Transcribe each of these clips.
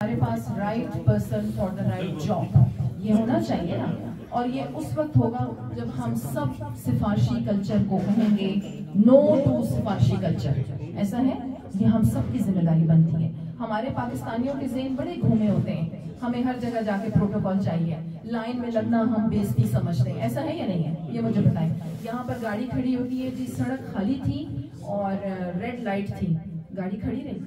हमारे पास right person for the right job, ये होना चाहिए ना। और ये उस वक्त होगा जब हम सब सिफारशी कल्चर को कहेंगे नो टू सिफारशी कल्चर। ऐसा है, ये हम सब की जिम्मेदारी बनती है। हमारे पाकिस्तानियों के ज़हन बड़े घूमे होते हैं, हमें हर जगह जाके प्रोटोकॉल चाहिए, लाइन में लगना हम बेइज्जती समझते हैं। ऐसा है या नहीं है, ये मुझे बताएं। यहाँ पर गाड़ी खड़ी होती है जी, सड़क खाली थी और रेड लाइट थी, गाड़ी खड़ी रही।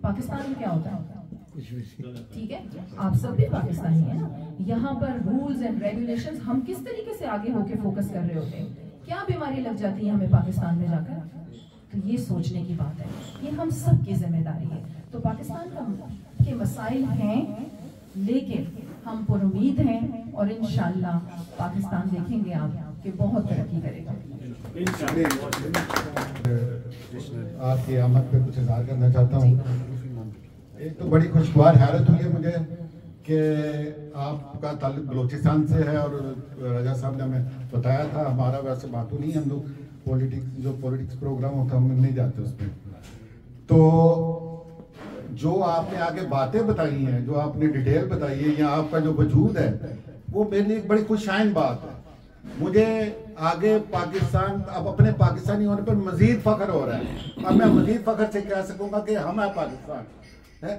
पाकिस्तान में क्या होता है, ठीक है, आप सब भी पाकिस्तानी है ना। यहाँ पर रूल्स एंड रेगुलेशंस हम किस तरीके से आगे होके फोकस कर रहे होते हैं, क्या बीमारी लग जाती है हमें पाकिस्तान में जाकर। तो ये सोचने की बात है, ये हम सब की जिम्मेदारी है। तो पाकिस्तान के मसाइल हैं, लेकिन हम पुरुमीद हैं और इंशाल्लाह पाकिस्तान देखेंगे आप कि बहुत तरक्की करेगा। आपकी आमद पे कुछ इज़हार करना चाहता हूँ। एक तो बड़ी खुशगवार हैरत हुई है मुझे कि आपका ताल्लुक बलूचिस्तान से है, और रजा साहब ने हमें बताया था। हमारा वैसे बातों नहीं, हम लोग पॉलिटिक्स प्रोग्राम होता है हम नहीं जाते उसमें। तो जो आपने आगे बातें बताई हैं, जो आपने डिटेल बताई है, या आपका जो वजूद है, वो मेरे लिए एक बड़ी खुशाइन बात है। मुझे आगे पाकिस्तान, अब अपने पाकिस्तानी होने पर मजीद फख्र हो रहा है। अब मैं मजीद फख्र से कह सकूंगा कि हम है पाकिस्तान है,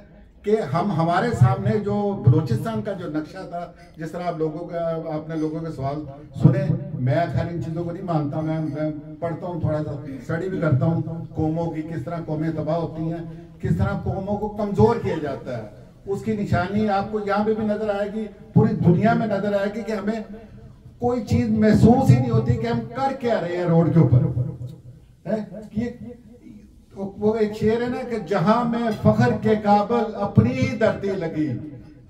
कि हम हमारे सामने जो बलूचिस्तान का जो नक्शा था, जिस तरह आप लोगों का, आपने लोगों के सवाल सुने, मैं खैर इन चीज़ों को नहीं मानता। मैं पढ़ता हूँ, थोड़ा सा स्टडी भी करता हूँ कौमों की, किस तरह कौमें तबाह होती हैं, किस तरह कौमों को कमज़ोर किया जाता है। उसकी निशानी आपको यहाँ पे भी नजर आएगी, पूरी दुनिया में नजर आएगी कि हमें कोई चीज़ महसूस ही नहीं होती कि हम कर क्या रहे हैं रोड के ऊपर है। वो एक शेर है ना कि जहां में फख्र के काबल अपनी ही धरती लगी,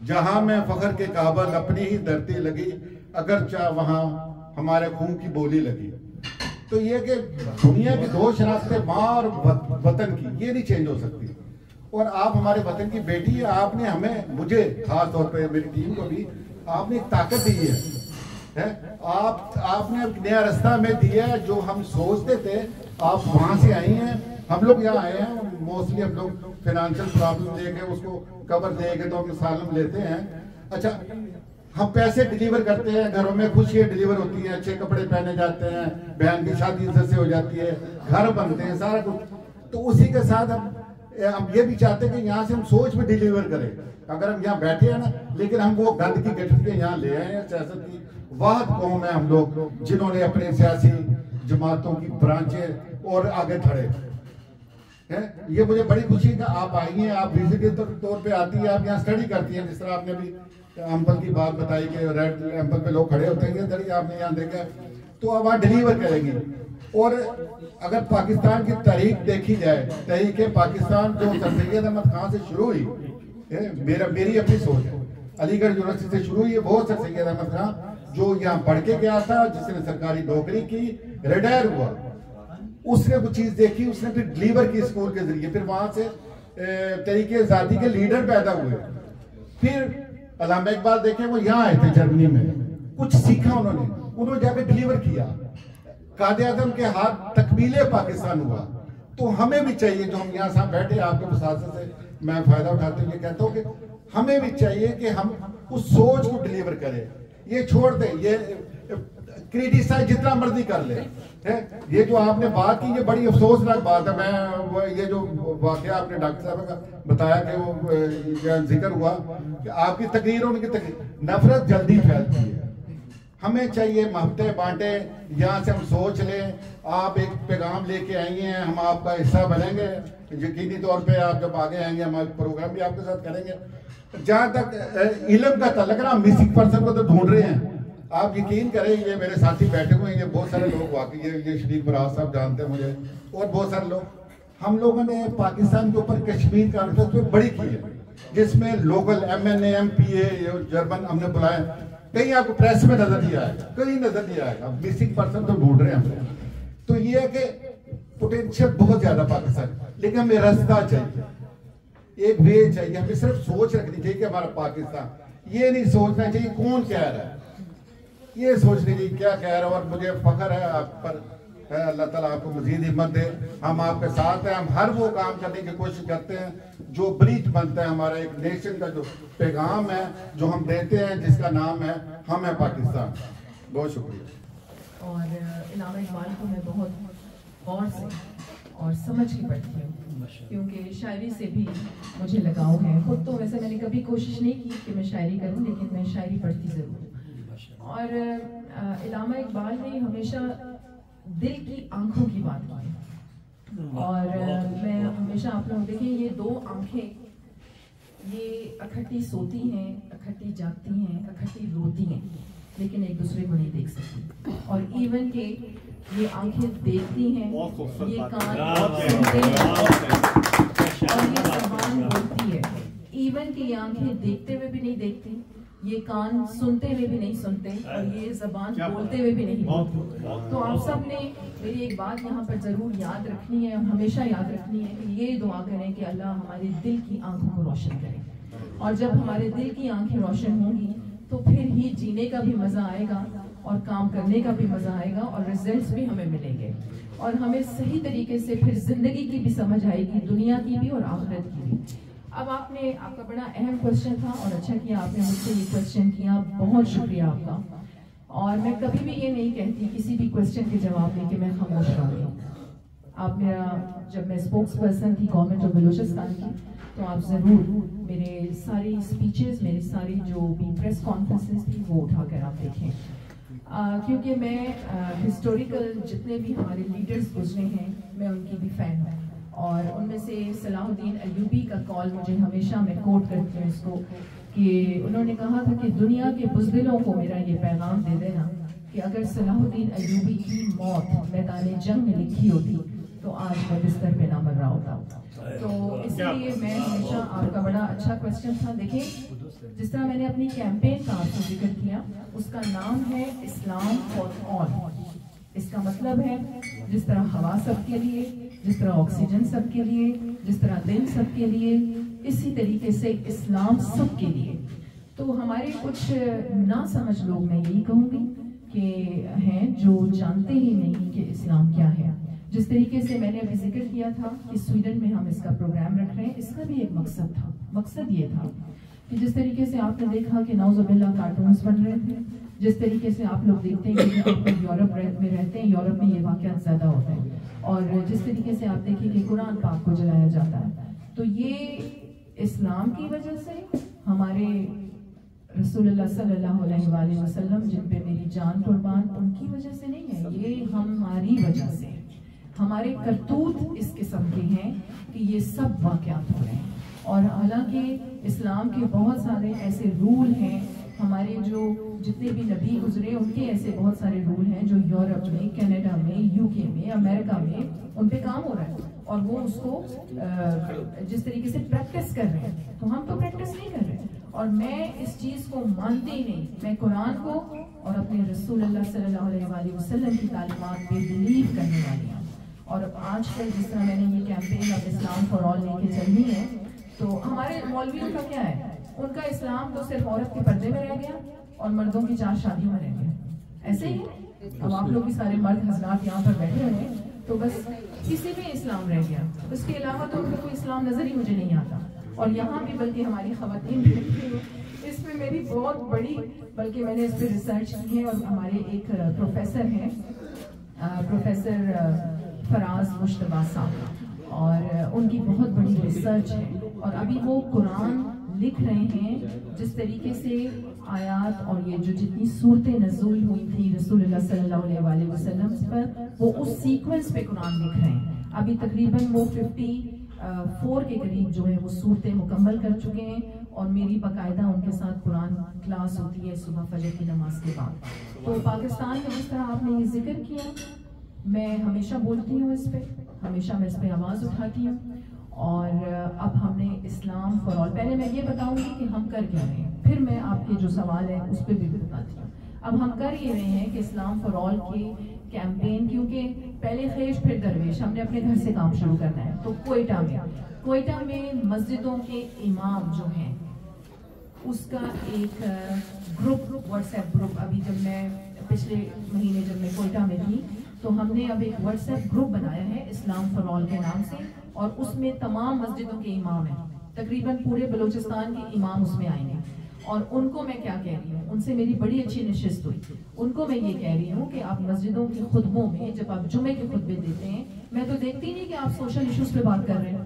जहां में फख्र के काबल अपनी ही धरती लगी, अगर चाह वहां हमारे खून की बोली लगी। तो ये कि दुनिया की दो शनाख्तें, माँ और वतन की, ये नहीं चेंज हो सकती। और आप हमारे वतन की बेटी है, आपने हमें, मुझे खास तौर पे, मेरी टीम को भी आपने एक ताकत दी है। आपने एक नया रास्ता में दिया है। जो हम सोचते थे, आप वहां से आई हैं, हम लोग यहाँ आए हैं, मोस्टली हम लोग फाइनेंशियल प्रॉब्लम देके उसको कवर देके तो हम सालम लेते हैं। अच्छा, हम पैसे डिलीवर करते हैं, घरों में खुशियाँ डिलीवर होती हैं, अच्छे कपड़े पहने जाते हैं, बहन की शादी इज्जत से हो जाती है, घर बनते हैं, सारा कुछ। तो उसी के साथ हम ये भी चाहते हैं कि यहाँ से हम सोच भी डिलीवर करें। अगर हम यहाँ बैठे हैं ना, लेकिन हम वो गंद की गठरियाँ यहाँ ले आए हैं। सियासत की वाहद कौम है हम लोग, जिन्होंने अपने सियासी जमातों की ब्रांचें और आगे बढ़े है। ये मुझे बड़ी खुशी है कि आप आई हैं, आप विजिट के तौर पे आती है, आप यहाँ स्टडी करती हैं। जिस तरह आपने भी एम्पल की बात बताई कि रेड एम्पल पे लोग खड़े होते हैं, इधर आपने यहाँ देखा, तो अब वहाँ डिलीवर करेंगे। और अगर पाकिस्तान की तारीख देखी जाए, तहरीक पाकिस्तान जो सर सैयद अहमद खान से शुरू हुई, मेरी अपनी सोच है, अलीगढ़ यूनिवर्सिटी से शुरू हुई है। बहुत सर सैयद अहमद खान जो यहाँ पढ़ के गया था, जिसने सरकारी नौकरी की, रिटायर हुआ, उसने कुछ चीज देखी, उसने फिर डिलीवर की स्कूल के जरिए, फिर वहां से तरीके आजादी के लीडर पैदा हुए। फिर अल्लामा इकबाल देखें, वो यहाँ आए थे जर्मनी में, कुछ सीखा उन्होंने जाकर डिलीवर किया। कायदे आज़म के हाथ तकमीले पाकिस्तान हुआ। तो हमें भी चाहिए, जो हम यहाँ साथ बैठे आपके प्रशासन से मैं फायदा उठाते हुए कहता हूँ कि हमें भी चाहिए कि हम उस सोच को डिलीवर करें। ये छोड़ दें, ये क्रिटिसाइज जितना मर्जी कर ले है। ये जो आपने बात की, ये बड़ी अफसोसनाक बात है। मैं ये जो वाकया आपने डॉक्टर साहब का बताया कि वो जिक्र हुआ कि आपकी तकरीर, उनकी तकरीर, नफरत जल्दी फैलती है। हमें चाहिए महब्बतें बांटे, यहाँ से हम सोच लें। आप एक पैगाम लेके आई हैं, हम आपका हिस्सा बनेंगे। यकीनी तौर पे आप जब आगे आएंगे, हमारे प्रोग्राम भी आपके साथ करेंगे। जहाँ तक इल्म का तल्लक ना, मिसिंग पर्सन को तो ढूंढ रहे हैं। आप यकीन करें, ये मेरे साथी बैठे हुए हैं, ये बहुत सारे लोग वाकई, ये शरीफ बराज साहब जानते हैं मुझे, और बहुत सारे लोग। हम लोगों ने पाकिस्तान के ऊपर कश्मीर कॉन्फ्रेंस में बड़ी की है, जिसमें लोकल MNA MPA जर्मन हमने बुलाए। कहीं आपको प्रेस में नजर नहीं आएगा, कहीं नजर नहीं आएगा। मिसिंग पर्सन तो ढूंढ रहे हैं हम। तो ये है कि पोटेंशियल बहुत ज्यादा पाकिस्तान, लेकिन हमें रास्ता चाहिए, एक वे चाहिए। हमें सिर्फ सोच रखनी चाहिए कि हमारा पाकिस्तान, ये नहीं सोचना चाहिए कौन कह रहा है, ये सोचने की क्या कह रहा है। और मुझे फख्र है आप पर अल्लाह ताला आपको मजीद हिम्मत दे। हम आपके साथ हैं, हम हर वो काम करने की कोशिश करते हैं जो ब्रीच बनता है हमारा एक नेशन का, जो पैगाम है जो हम देते हैं, जिसका नाम है हम है पाकिस्तान। बहुत शुक्रिया। और इलामा इकबाल को मैं बहुत गौर से और समझ के पढ़ती हूँ, क्योंकि शायरी से भी मुझे लगाव है। खुद तो वैसे मैंने कभी कोशिश नहीं की कि मैं शायरी करूँ, लेकिन मैं शायरी पढ़ती ज़रूर हूँ। और इलामा इकबाल ने हमेशा दिल की आंखों की बात की, और मैं हमेशा आप लोग देखें, ये दो आंखें ये इकट्ठी सोती हैं, इकट्ठी जागती हैं, इकट्ठी रोती हैं, लेकिन एक दूसरे को नहीं देख सकती। और इवन के ये आंखें देखती हैं, ये कान सुनते हैं, और ये ज़बान बोलती है। इवन की ये आंखें देखते हुए भी नहीं देखती, ये कान सुनते हुए भी नहीं सुनते, और ये ज़बान बोलते हुए भी नहीं बोलती। तो आप सब ने मेरी एक बात यहाँ पर ज़रूर याद रखनी है, और हमेशा याद रखनी है कि ये दुआ करें कि अल्लाह हमारे दिल की आंखों को रोशन करे। और जब हमारे दिल की आंखें रोशन होंगी तो फिर ही जीने का भी मज़ा आएगा, और काम करने का भी मज़ा आएगा, और रिजल्ट्स भी हमें मिलेंगे, और हमें सही तरीके से फिर ज़िंदगी की भी समझ आएगी, दुनिया की भी और आखिरत की भी। अब आपका बड़ा अहम क्वेश्चन था, और अच्छा किया आपने मुझसे ये क्वेश्चन किया, बहुत शुक्रिया आपका। और मैं कभी भी ये नहीं कहती किसी भी क्वेश्चन के जवाब में कि मैं खामोश रहूँगी। आप मेरा, जब मैं स्पोक्स पर्सन थी गवर्नमेंट ऑफ बलूचिस्तान की, तो आप ज़रूर मेरे सारी स्पीचेस, मेरी सारी जो भी प्रेस कॉन्फ्रेंसेस थी वो उठाकर आप देखें, क्योंकि मैं हिस्टोरिकल जितने भी हमारे लीडर्स गुजरे हैं मैं उनकी भी फ़ैन हूँ। और उनमें से सलाहुद्दीन अय्यूबी का कॉल मुझे हमेशा, मैं कोट करती हूँ इसको, कि उन्होंने कहा था कि दुनिया के बुज़दिलों को मेरा ये पैगाम दे देना कि अगर सलाहुद्दीन अय्यूबी की मौत मैदान जंग में लिखी होती तो आज मैं बिस्तर पे ना मर रहा होता। तो इसलिए मैं हमेशा, आपका बड़ा अच्छा क्वेश्चन था। देखिए, जिस तरह मैंने अपनी कैंपेन का आपको जिक्र किया, उसका नाम है इस्लाम फॉर ऑल। इसका मतलब है जिस तरह हवा सबके लिए, जिस तरह ऑक्सीजन सबके लिए, जिस तरह दिन सबके लिए, इसी तरीके से इस्लाम सबके लिए। तो हमारे कुछ ना समझ लोग, मैं यही कहूँगी, कि हैं जो जानते ही नहीं कि इस्लाम क्या है। जिस तरीके से मैंने अभी जिक्र किया था कि स्वीडन में हम इसका प्रोग्राम रख रहे हैं, इसका भी एक मकसद था। मकसद ये था कि जिस तरीके से आपने देखा कि नौजुबिल्लाह कार्टून्स बन रहे थे, जिस तरीके से आप लोग देखते हैं कि आप लोग यूरोप में रहते हैं, यूरोप में ये वाक़यात ज़्यादा होते हैं, और जिस तरीके से आप देखिए कि कुरान पाक को जलाया जाता है, तो ये इस्लाम की वजह से, हमारे रसूलुल्लाह सल्लल्लाहु अलैहि वसल्लम जिन पे मेरी जान कुर्बान, उनकी वजह से नहीं है, ये हमारी वजह से, हमारे करतूत इस किस्म के हैं कि ये सब वाक़यात हो रहे हैं। और हालांकि इस्लाम के बहुत सारे ऐसे रूल हैं, हमारे जो जितने भी नबी गुजरे उनके ऐसे बहुत सारे रूल हैं जो यूरोप में, कनाडा में, यूके में, अमेरिका में उन पे काम हो रहा है, और वो उसको जिस तरीके से प्रैक्टिस कर रहे हैं, तो हम तो प्रैक्टिस नहीं कर रहे। और मैं इस चीज़ को मानती ही नहीं, मैं कुरान को और अपने रसूलुल्लाह सल्लल्लाहु अलैहि वसल्लम की तालीमात पे बिलीव करने वाली हूँ। और अब आजकल जिस तरह मैंने ये campaign of Islam for all लेके चलनी है, तो हमारे मौलवियों का क्या है, उनका इस्लाम तो सिर्फ औरत के पर्दे में रह गया और मर्दों की 4 शादियों में रह गया। ऐसे ही अब आप लोग भी सारे मर्द हजरात यहाँ पर बैठे हुए हैं, तो बस किसी में इस्लाम रह गया, उसके अलावा तो उनका कोई इस्लाम नजर ही मुझे नहीं आता। और यहाँ भी बल्कि हमारी खवातीन भी इसमें मेरी बहुत बड़ी, बल्कि मैंने इस पर रिसर्च की है, और हमारे एक प्रोफेसर हैं, प्रोफेसर फराज मुश्तबा साहब, और उनकी बहुत बड़ी रिसर्च है, और अभी वो कुरान लिख रहे हैं जिस तरीके से आयात और ये जो जितनी सूरतें नज़ूल हुई थी रसूलुल्लाह सल्लल्लाहु अलैहि वसल्लम पर, वो उस सीक्वेंस पे कुरान लिख रहे हैं। अभी तकरीबन वो 54 के करीब जो है वो सूरतें मुकम्मल कर चुके हैं, और मेरी बाकायदा उनके साथ कुरान क्लास होती है सुबह फजर की नमाज के बाद। तो पाकिस्तान में जिस तरह आपने ये जिक्र किया, मैं हमेशा बोलती हूँ इस पर, हमेशा मैं इस पर आवाज़ उठाती हूँ। और अब हमने इस्लाम फॉर ऑल, पहले मैं ये बताऊंगी कि हम कर क्या रहे हैं, फिर मैं आपके जो सवाल है उस पर भी बताती हूँ। अब हम कर ये रहे हैं कि इस्लाम फॉर ऑल की कैंपेन, क्योंकि पहले ख्वेश फिर दरवेश, हमने अपने घर से काम शुरू करना है। तो कोयटा में मस्जिदों के इमाम जो हैं उसका एक ग्रुप, व्हाट्सएप ग्रुप, अभी जब मैं पिछले महीने जब मैं कोयटा में थी तो हमने अब एक व्हाट्सएप ग्रुप बनाया है इस्लाम फॉर ऑल के नाम से, और उसमें तमाम मस्जिदों के इमाम हैं, तकरीबन पूरे बलूचिस्तान के इमाम उसमें आएंगे। और उनको मैं क्या कह रही हूँ, उनसे मेरी बड़ी अच्छी नशिस्त हुई, उनको मैं ये कह रही हूँ कि आप मस्जिदों के खुतबों में जब आप जुमे के खुतबे देते हैं, मैं तो देखती नहीं कि आप सोशल इश्यूज पे बात कर रहे हैं,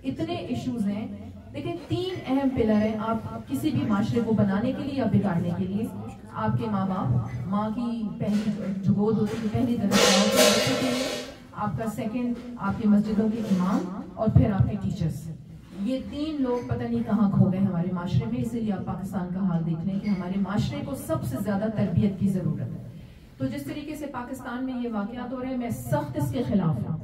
इतने इश्यूज हैं। देखिए 3 अहम पिलर हैं आप किसी भी माशरे को बनाने के लिए या बिगाड़ने के लिए। आपके माँ बाप, माँ की पहली जो गोद होती है, पहली तरफ के लिए, आपका सेकंड आपके मस्जिदों के इमाम, और फिर आपके टीचर्स। ये 3 लोग पता नहीं कहाँ खो गए हमारे माशरे में। इसीलिए आप पाकिस्तान का हाल देख लें कि हमारे माशरे को सबसे ज्यादा तरबियत की जरूरत है। तो जिस तरीके से पाकिस्तान में ये वाकयात हो रहे हैं, मैं सख्त इसके खिलाफ हूँ।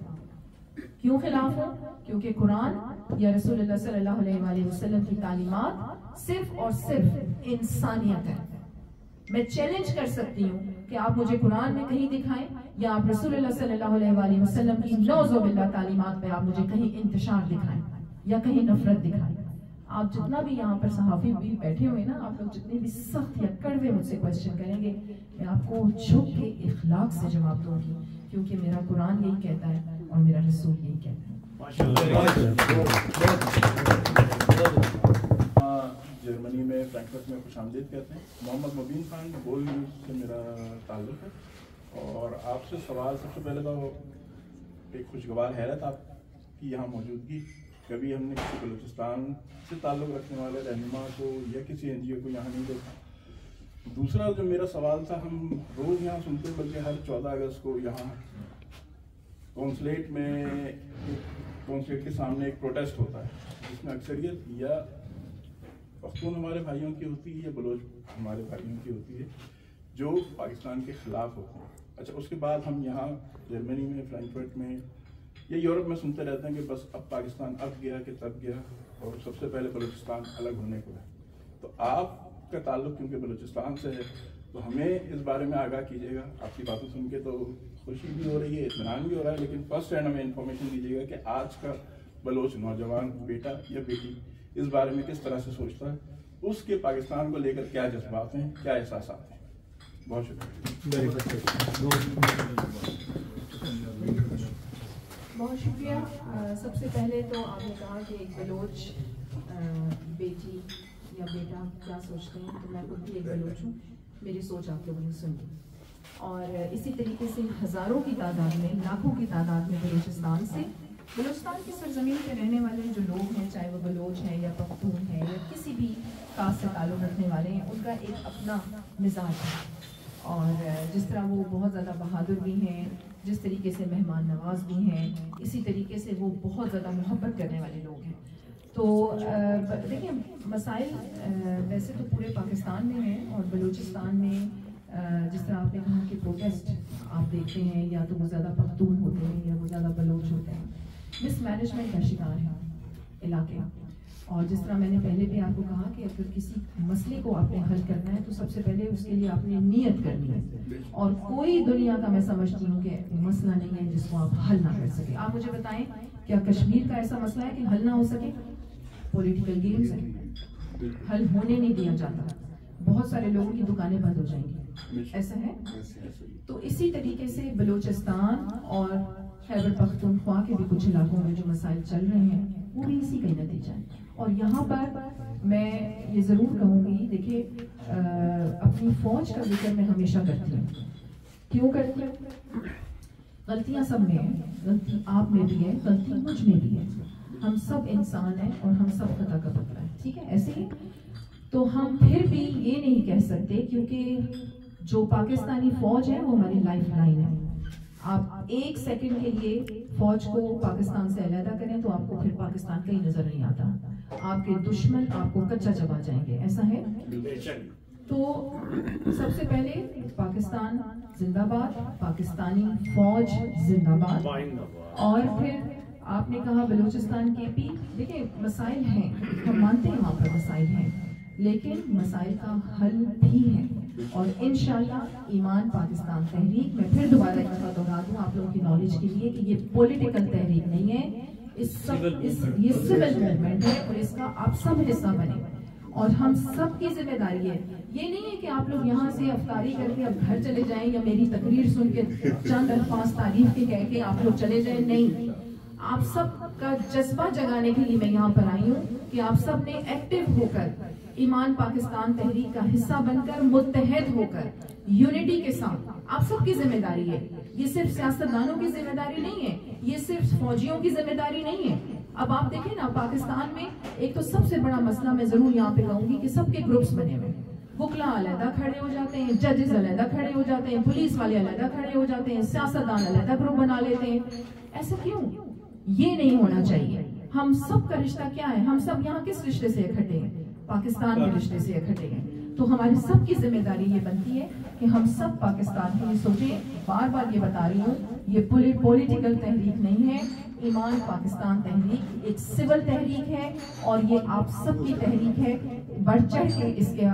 क्यों खिलाफ हूँ? क्योंकि कुरान या रसूलुल्लाह सल्लल्लाहु अलैहि वसल्लम की तालीमात सिर्फ और सिर्फ इंसानियत है। मैं चैलेंज कर सकती हूँ कि आप मुझे कुरान में कहीं दिखाएं, या आप रसूलुल्लाह सल्लल्लाहु अलैहि वसल्लम की नौजुबिल्लाह तालीमात पे आप मुझे कहीं इंतशार दिखाएं या कहीं नफरत दिखाएं। आप जितना भी यहाँ पर सहाफी भी बैठे हुए ना, आप लोग जितने भी सख्त या कड़वे मुझसे क्वेश्चन करेंगे, मैं आपको झुक के इखलाक से जवाब दूंगी, क्योंकि मेरा कुरान यही कहता है और मेरा रसूल यही कहता है। जर्मनी में फ्रैंकफर्ट में खुशामदीद कहते हैं। मोहम्मद मुबीन खान बोल न्यूज़ से मेरा ताल्लुक़ है, और आपसे सवाल सबसे पहले तो एक खुशगवार हैरत आपकी यहाँ मौजूदगी। कभी हमने किसी बलूचिस्तान से ताल्लुक़ रखने वाले रहनुमा को या किसी NGO को यहाँ नहीं देखा। दूसरा जो मेरा सवाल था, हम रोज़ यहाँ सुनते, बल्कि हर 14 अगस्त को यहाँ कौंसलेट में, कौंसलेट के सामने एक प्रोटेस्ट होता है, जिसमें अक्सरियत या पख्तून हमारे भाइयों की होती है या बलोच हमारे भाइयों की होती है, जो पाकिस्तान के ख़िलाफ़ होते हैं। अच्छा, उसके बाद हम यहाँ जर्मनी में, फ्रैंकफर्ट में या यूरोप में सुनते रहते हैं कि बस अब पाकिस्तान अब गया कि तब गया, और सबसे पहले बलूचिस्तान अलग होने को है। तो आपका ताल्लुक़ क्योंकि बलूचिस्तान से है, तो हमें इस बारे में आगाह कीजिएगा। आपकी बातें सुन के तो खुशी भी हो रही है, इत्मीनान भी हो रहा है, लेकिन फर्स्ट हैंड हमें इन्फॉर्मेशन दीजिएगा कि आज का बलोच नौजवान बेटा या बेटी इस बारे में किस तरह से सोचता है, उसके पाकिस्तान को लेकर क्या जज्बात हैं, क्या एहसास हैं। बहुत बहुत शुक्रिया। सबसे पहले तो आपने कहा कि एक बलोच बेटी या बेटा क्या सोचते हैं, तो मैं खुद भी एक बलोच हूँ, मेरी सोच आप लोगों ने सुनी। और इसी तरीके से हज़ारों की तादाद में, लाखों की तादाद में बलूचिस्तान की सरजमीन पे रहने वाले जो लोग हैं, चाहे वो बलोच हैं या पख्तून हैं या किसी भी कास्ट से ताल्लुक़ रखने वाले हैं, उनका एक अपना मिजाज है। और जिस तरह वो बहुत ज़्यादा बहादुर भी हैं, जिस तरीके से मेहमान नवाज भी हैं, इसी तरीके से वो बहुत ज़्यादा मोहब्बत करने वाले लोग हैं। तो देखिए, मसाइल वैसे तो पूरे पाकिस्तान में हैं, और बलूचिस्तान में जिस तरह आपने कहा कि प्रोटेस्ट आप देखते हैं, या तो वो ज़्यादा पख्तून होते हैं या वो ज़्यादा बलोच होते हैं। मिसमैनेजमेंट का शिकार है इलाके। और जिस तरह मैंने पहले भी आपको कहा कि अगर किसी मसले को आपने हल करना है, तो सबसे पहले उसके लिए आपने नियत करनी है। और कोई दुनिया का, मैं समझती हूँ कि मसला नहीं है जिसको आप हल ना कर सके। आप मुझे बताएं, क्या कश्मीर का ऐसा मसला है कि हल ना हो सके? पॉलिटिकल गेम्स है, हल होने नहीं दिया जाता। बहुत सारे लोगों की दुकानें बंद हो जाएंगी, ऐसा है। तो इसी तरीके से बलूचिस्तान और खैबर पख्तूनख्वा के भी कुछ इलाकों में जो मसाइल चल रहे हैं, वो भी इसी का ही नतीजा है। और यहाँ पर मैं ये ज़रूर कहूँगी, देखिए अपनी फ़ौज का जिक्र मैं हमेशा करती हूँ। क्यों करती हूँ? गलतियाँ सब में है, गलती आप में भी है, गलती मुझ में भी है। हम सब इंसान हैं और हम सब खता का पुतला है, ठीक है, ऐसे ही। तो हम फिर भी ये नहीं कह सकते, क्योंकि जो पाकिस्तानी फ़ौज है वो हमारी लाइफ लाइन है। आप 1 सेकंड के लिए फौज को पाकिस्तान से अलहदा करें तो आपको फिर पाकिस्तान कहीं नजर नहीं आता। आपके दुश्मन आपको कच्चा चबा जाएंगे, ऐसा है। तो सबसे पहले पाकिस्तान जिंदाबाद, पाकिस्तानी फौज जिंदाबाद। और फिर आपने कहा बलूचिस्तान के भी, देखिए मसाइल हैं, हम मानते हैं वहाँ पर मसाइल हैं, लेकिन मसाइल का हल भी है। और इंशाल्लाह ईमान पाकिस्तान तहरीक, मैं फिर दोबारा एक दफा दोहरा दूं आप लोगों की नॉलेज के लिए कि ये पॉलिटिकल तहरीक नहीं है, ये सिविल मूवमेंट है, और इसका आप सब हिस्सा बने। और हम सब की जिम्मेदारी है। ये नहीं है कि आप लोग यहाँ से अफ्तारी करके अब घर चले जाएं या मेरी तकरीर सुन के चंद अल्फाज तारीफ के कह के आप लोग चले जाएं, नहीं। आप सब का जज्बा जगाने के लिए मैं यहाँ पर आई हूँ कि आप सब ने एक्टिव होकर ईमान पाकिस्तान तहरीक का हिस्सा बनकर मुत्तहद होकर यूनिटी के साथ, आप सबकी जिम्मेदारी है। ये सिर्फ सियासतदानों की जिम्मेदारी नहीं है, ये सिर्फ फौजियों की जिम्मेदारी नहीं है। अब आप देखें ना, पाकिस्तान में एक तो सबसे बड़ा मसला मैं जरूर यहाँ पे कहूंगी कि सबके ग्रुप्स बने हुए, वकला अलहदा खड़े हो जाते हैं, जजेस अलहदा खड़े हो जाते हैं, पुलिस वाले अलहदा खड़े हो जाते हैं, सियासतदान अलहदा ग्रुप बना लेते हैं। ऐसा क्यों? ये नहीं होना चाहिए। हम सब का रिश्ता क्या है? हम सब यहाँ किस रिश्ते से इकट्ठे हैं? पाकिस्तान के रिश्ते से इकट्ठे हैं। तो हमारी सब की जिम्मेदारी ये बनती है कि हम सब पाकिस्तान के लिए सोचें। बार बार ये बता रही हूँ, ये पॉलिटिकल तहरीक नहीं है। ईमान पाकिस्तान तहरीक एक सिविल तहरीक है और ये आप सब की तहरीक है। बढ़ चढ़ के इसके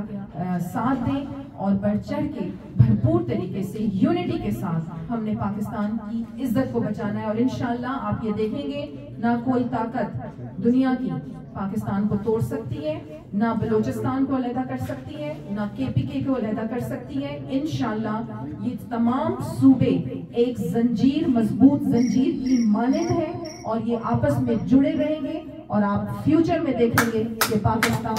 साथ दें और बढ़ चढ़ के भरपूर तरीके से यूनिटी के साथ हमने पाकिस्तान की इज्जत को बचाना है। और इंशाल्लाह आप ये देखेंगे, ना कोई ताकत दुनिया की पाकिस्तान को तोड़ सकती है, ना बलूचिस्तान को अलहदा कर सकती है, ना KPK को अलहदा कर सकती है। इंशाल्लाह ये तमाम सूबे एक जंजीर, मजबूत जंजीर की मानंद है और ये आपस में जुड़े रहेंगे और आप फ्यूचर में देखेंगे कि पाकिस्तान